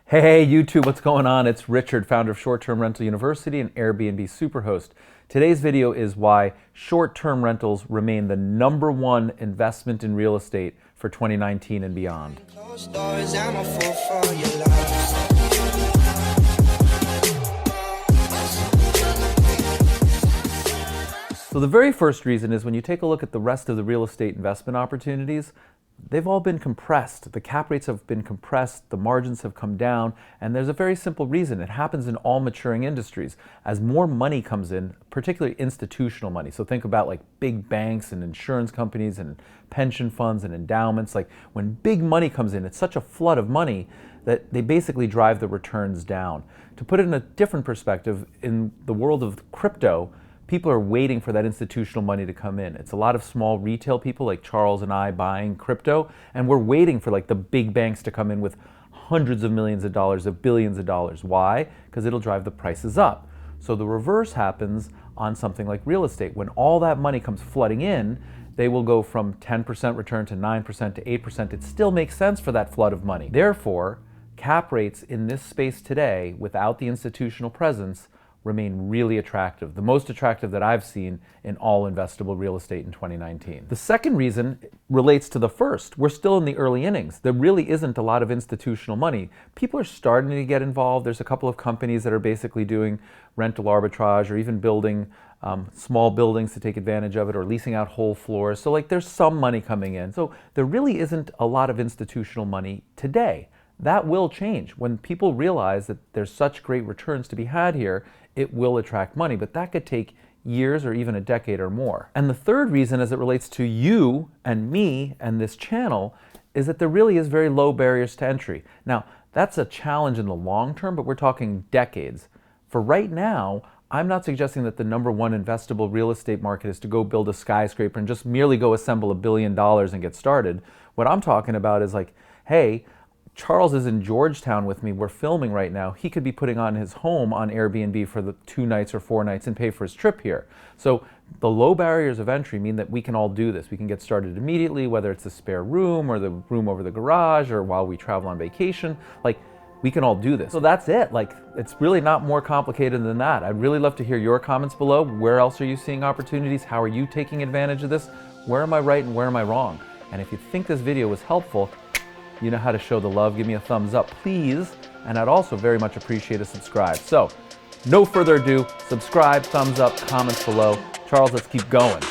Hey YouTube, what's going on? It's Richard, founder of Short-Term Rental University and Airbnb Superhost. Today's video is why short-term rentals remain the #1 investment in real estate for 2019 and beyond. So the very first reason is when you take a look at the rest of the real estate investment opportunities, they've all been compressed. The cap rates have been compressed, the margins have come down, and there's a very simple reason. It happens in all maturing industries. As more money comes in, particularly institutional money, so think about like big banks and insurance companies and pension funds and endowments, like when big money comes in, it's such a flood of money that they basically drive the returns down. To put it in a different perspective, in the world of crypto, people are waiting for that institutional money to come in. It's a lot of small retail people like Charles and I buying crypto, and we're waiting for like the big banks to come in with hundreds of millions of dollars, of billions of dollars. Why? Because it'll drive the prices up. So the reverse happens on something like real estate. When all that money comes flooding in, they will go from 10% return to 9% to 8%. It still makes sense for that flood of money. Therefore, cap rates in this space today, without the institutional presence, remain really attractive, the most attractive that I've seen in all investable real estate in 2019. The second reason relates to the first. We're still in the early innings. There really isn't a lot of institutional money. People are starting to get involved. There's a couple of companies that are basically doing rental arbitrage or even building small buildings to take advantage of it, or leasing out whole floors. So like there's some money coming in. So there really isn't a lot of institutional money today. That will change. When people realize that there's such great returns to be had here, it will attract money, but that could take years or even a decade or more. And the third reason, as it relates to you and me and this channel, is that there really is very low barriers to entry. Now, that's a challenge in the long term, but we're talking decades. For right now, I'm not suggesting that the #1 investable real estate market is to go build a skyscraper and just merely go assemble $1 billion and get started. What I'm talking about is like, hey, Charles is in Georgetown with me. We're filming right now. He could be putting on his home on Airbnb for the 2 nights or 4 nights and pay for his trip here. So the low barriers of entry mean that we can all do this. We can get started immediately, whether it's a spare room or the room over the garage or while we travel on vacation. Like, we can all do this. So that's it. Like, it's really not more complicated than that. I'd really love to hear your comments below. Where else are you seeing opportunities? How are you taking advantage of this? Where am I right and where am I wrong? And if you think this video was helpful, you know how to show the love. Give me a thumbs up, please. And I'd also very much appreciate a subscribe. So, no further ado, subscribe, thumbs up, comments below. Charles, let's keep going.